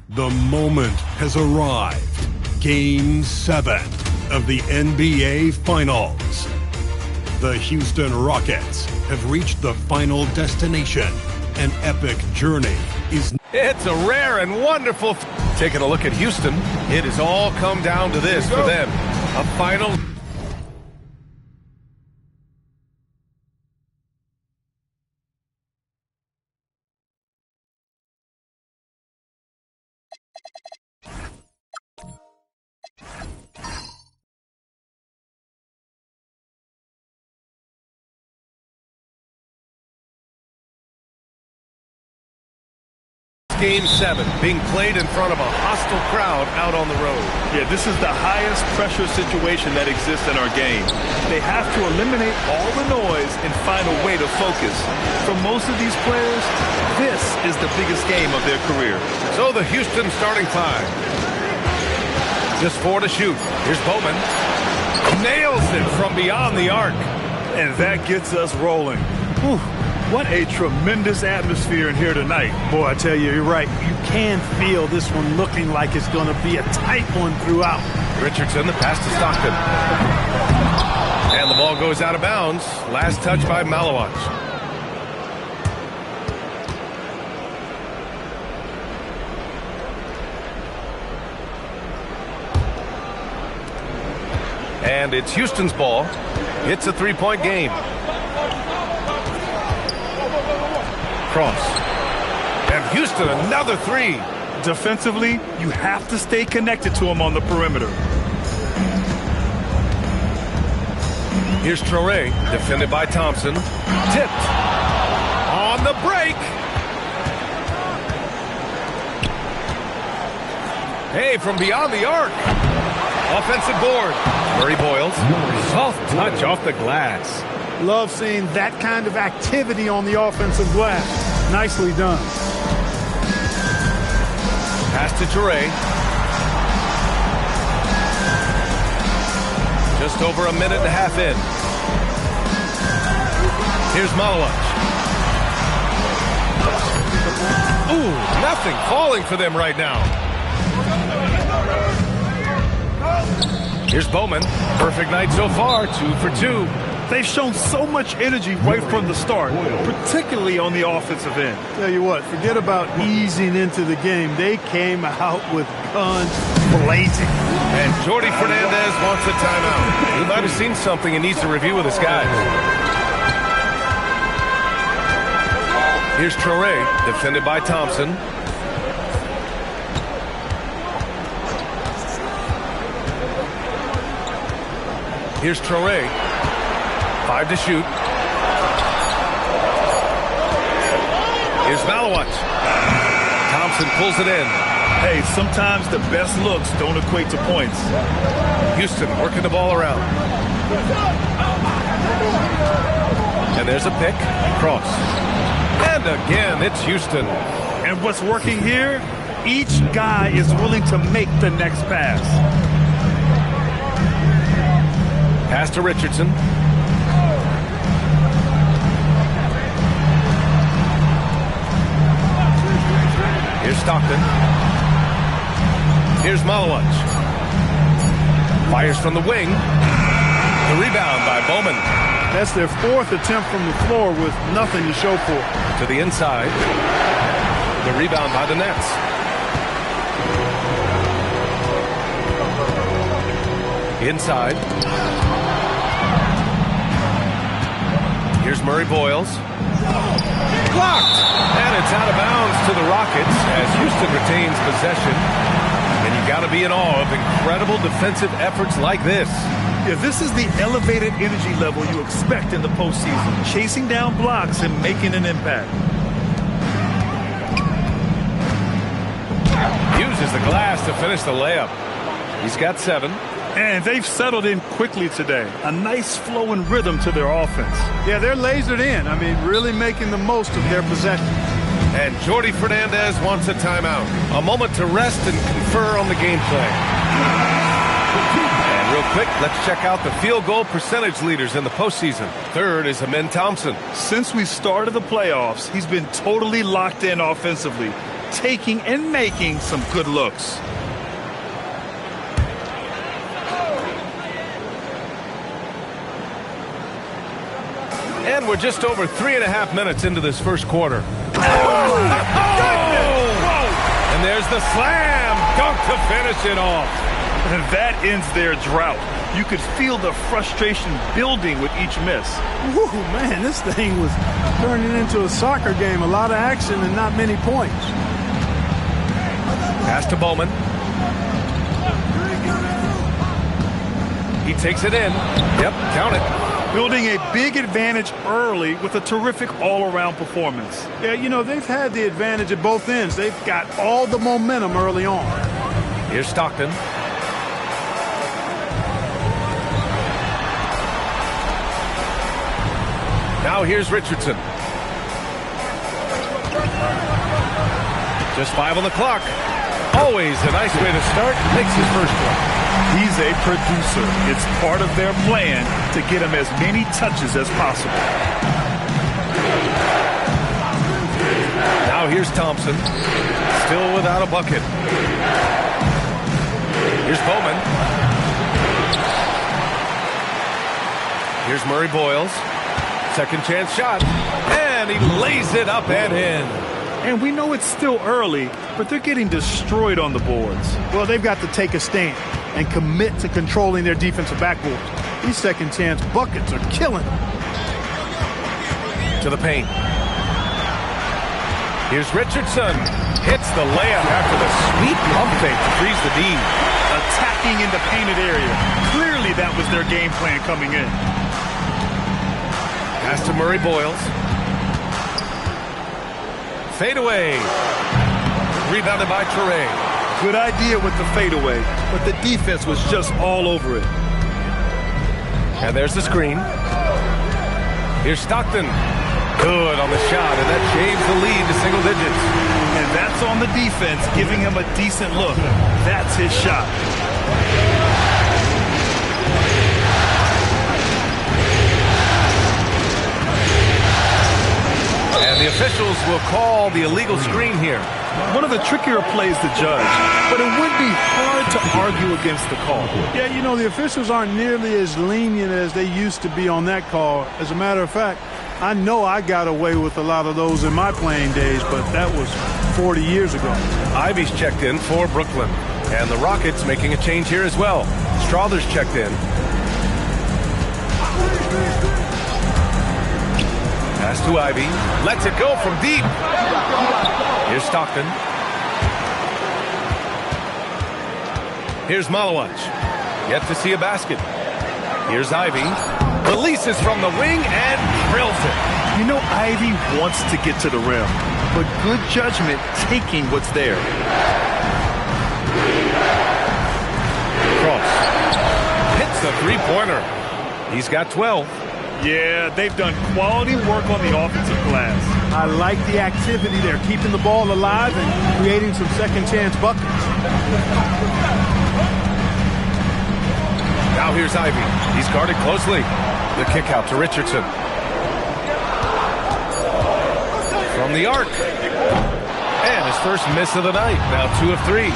The moment has arrived. Game 7 of the NBA Finals. The Houston Rockets have reached the final destination. An epic journey is... It's a rare and wonderful... Taking a look at Houston, it has all come down to this for them. A final... Game 7 being played in front of a hostile crowd out on the road. Yeah, this is the highest pressure situation that exists in our game. They have to eliminate all the noise and find a way to focus. For most of these players, this is the biggest game of their career. So the Houston starting five. Just 4 to shoot. Here's Bowman. Nails it from beyond the arc. And that gets us rolling. Whew. What a tremendous atmosphere in here tonight. Boy, I tell you, you're right. You can feel this one looking like it's going to be a tight one throughout. Richardson, the pass to Stockton. And the ball goes out of bounds. Last touch by Malawach. And it's Houston's ball. It's a three-point game. Cross. And Houston, another three. Defensively, you have to stay connected to him on the perimeter. Here's Traore, defended by Thompson. Tipped. On the break. Hey, from beyond the arc. Offensive board. Murray Boyles. Soft touch off the glass. Love seeing that kind of activity on the offensive glass. Nicely done. Pass to Traore. Just over a minute and a half in. Here's Malawach. Ooh, nothing falling for them right now. Here's Bowman. Perfect night so far, 2 for 2. They've shown so much energy right from the start, particularly on the offensive end. Tell you what, forget about easing into the game. They came out with guns blazing. And Jordi Fernandez wants a timeout. He might have seen something and needs to review with his guys. Here's Traore, defended by Thompson. Here's Traore. 5 to shoot. Here's Malawach. Thompson pulls it in. Hey, sometimes the best looks don't equate to points. Houston working the ball around. And there's a pick. Cross. And again, it's Houston. And what's working here? Each guy is willing to make the next pass. Pass to Richardson. Here's Stockton. Here's Malawach. Fires from the wing. The rebound by Bowman. That's their 4th attempt from the floor with nothing to show for it. To the inside. The rebound by the Nets. Inside. Here's Murray Boyles. Blocked! And it's out of bounds to the Rockets as Houston retains possession. And you got to be in awe of incredible defensive efforts like this. Yeah, this is the elevated energy level you expect in the postseason. Chasing down blocks and making an impact. Uses the glass to finish the layup. He's got 7. And they've settled in quickly today. A nice flowing rhythm to their offense. Yeah, they're lasered in. I mean, really making the most of their possession. And Jordi Fernandez wants a timeout. A moment to rest and confer on the gameplay. And real quick, let's check out the field goal percentage leaders in the postseason. 3rd is Amen Thompson. Since we started the playoffs, he's been totally locked in offensively. taking and making some good looks. And we're just over 3.5 minutes into this first quarter. Oh! And there's the slam dunk to finish it off. And that ends their drought. You could feel the frustration building with each miss. Woo, man, this thing was turning into a soccer game. A lot of action and not many points. Pass to Bowman. He takes it in. Yep, count it. Building a big advantage early with a terrific all-around performance. Yeah, you know, they've had the advantage at both ends. They've got all the momentum early on. Here's Stockton. Now here's Richardson. Just 5 on the clock. Always a nice way to start. Makes his first one. He's a producer. It's part of their plan to get him as many touches as possible. Now here's Thompson. Still without a bucket. Here's Bowman. Here's Murray Boyles. Second chance shot. And he lays it up and in. And we know it's still early, but they're getting destroyed on the boards. Well, they've got to take a stand and commit to controlling their defensive backboards. These second chance buckets are killing them. To the paint. Here's Richardson. Hits the layup after the sweet pump fake to freeze the D. Attacking in the painted area. Clearly that was their game plan coming in. Pass to Murray Boyles. Fadeaway. Rebounded by Toure. Good idea with the fadeaway, but the defense was just all over it. And there's the screen. Here's Stockton. Good on the shot, and that shaves the lead to single digits. And that's on the defense, giving him a decent look. That's his shot. And the officials will call the illegal screen here. One of the trickier plays to judge, but it would be hard to argue against the call. Yeah, you know, the officials aren't nearly as lenient as they used to be on that call. As a matter of fact, I know I got away with a lot of those in my playing days, but that was 40 years ago. Ivy's checked in for Brooklyn. And the Rockets making a change here as well. Strawther's checked in. Pass to Ivy. Lets it go from deep. Here's Stockton. Here's Malawach. Yet to see a basket. Here's Ivy. Releases from the wing and drills it. You know Ivy wants to get to the rim, but good judgment taking what's there. Cross. Hits a three-pointer. He's got 12. Yeah, they've done quality work on the offensive glass. I like the activity. They're keeping the ball alive and creating some second chance buckets. Now here's Ivy. He's guarded closely. The kick out to Richardson. From the arc. And his first miss of the night. Now 2 of 3.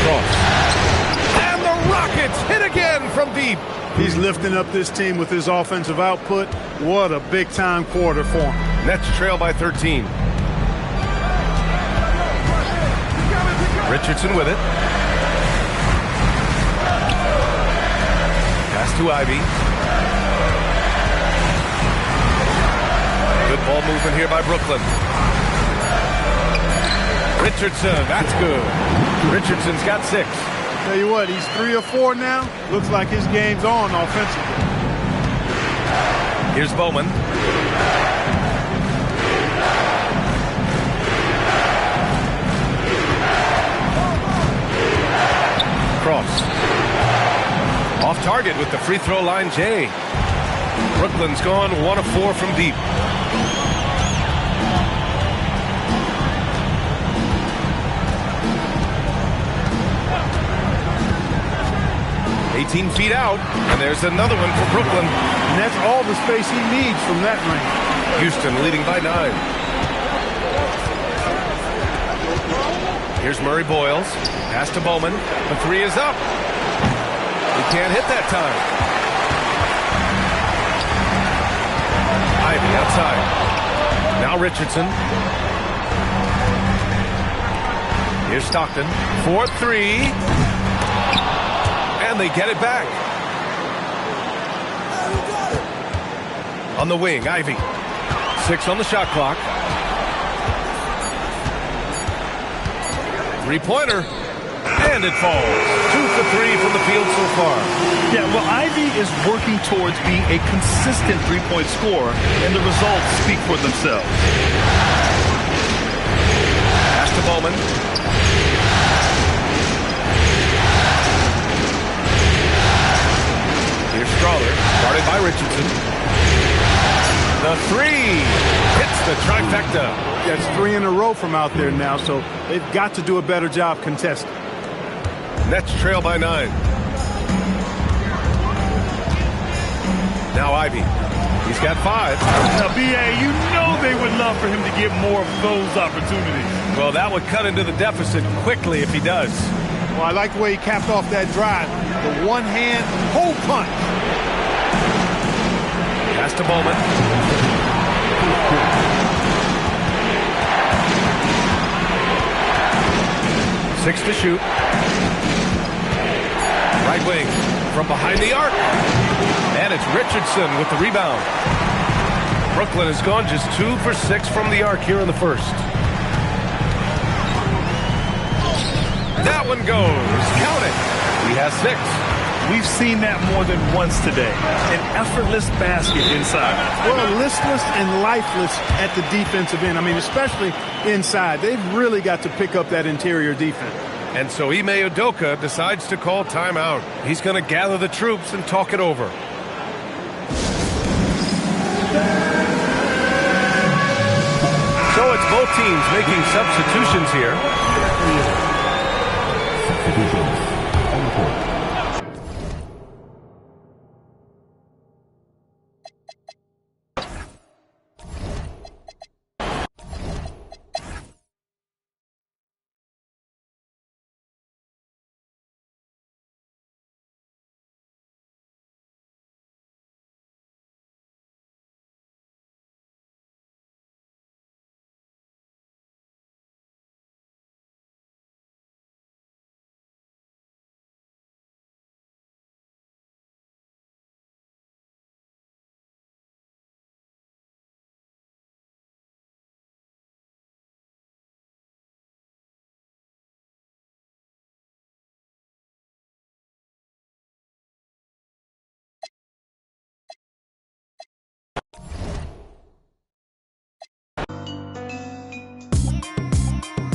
Cross. And the Rockets hit again from deep. He's lifting up this team with his offensive output. What a big-time quarter for him. Nets trail by 13. Richardson with it. Pass to Ivy. Good ball movement here by Brooklyn. Richardson, that's good. Richardson's got 6. Tell you what, he's 3 or 4 now. Looks like his game's on offensively. Here's Bowman. Cross. Off target with the free throw line, Jay. Brooklyn's gone 1 of 4 from deep. Feet out, and there's another one for Brooklyn. And that's all the space he needs from that range. Houston leading by 9. Here's Murray Boyles. Pass to Bowman. The three is up. He can't hit that time. Ivey outside. Now Richardson. Here's Stockton. 4-3. And they get it back. On the wing, Ivey. 6 on the shot clock. Three-pointer. And it falls. 2 for 3 from the field so far. Yeah, well, Ivey is working towards being a consistent three-point scorer, and the results speak for themselves. Pass to Bowman. Here's Strawler, guarded by Richardson. The three hits the trifecta. That's 3 in a row from out there now, so they've got to do a better job contesting. Nets trail by 9. Now Ivey. He's got 5. Now, B.A., you know they would love for him to get more of those opportunities. Well, that would cut into the deficit quickly if he does. Well, I like the way he capped off that drive. The one-hand hole punch. Pass to Bowman. 6 to shoot. Right wing from behind the arc. And it's Richardson with the rebound. Brooklyn has gone just 2 for 6 from the arc here in the first. That one goes. Count it. He has 6. We've seen that more than once today. An effortless basket inside. Well, listless and lifeless at the defensive end. I mean, especially inside. They've really got to pick up that interior defense. And so Ime Udoka decides to call timeout. He's going to gather the troops and talk it over. So it's both teams making substitutions here.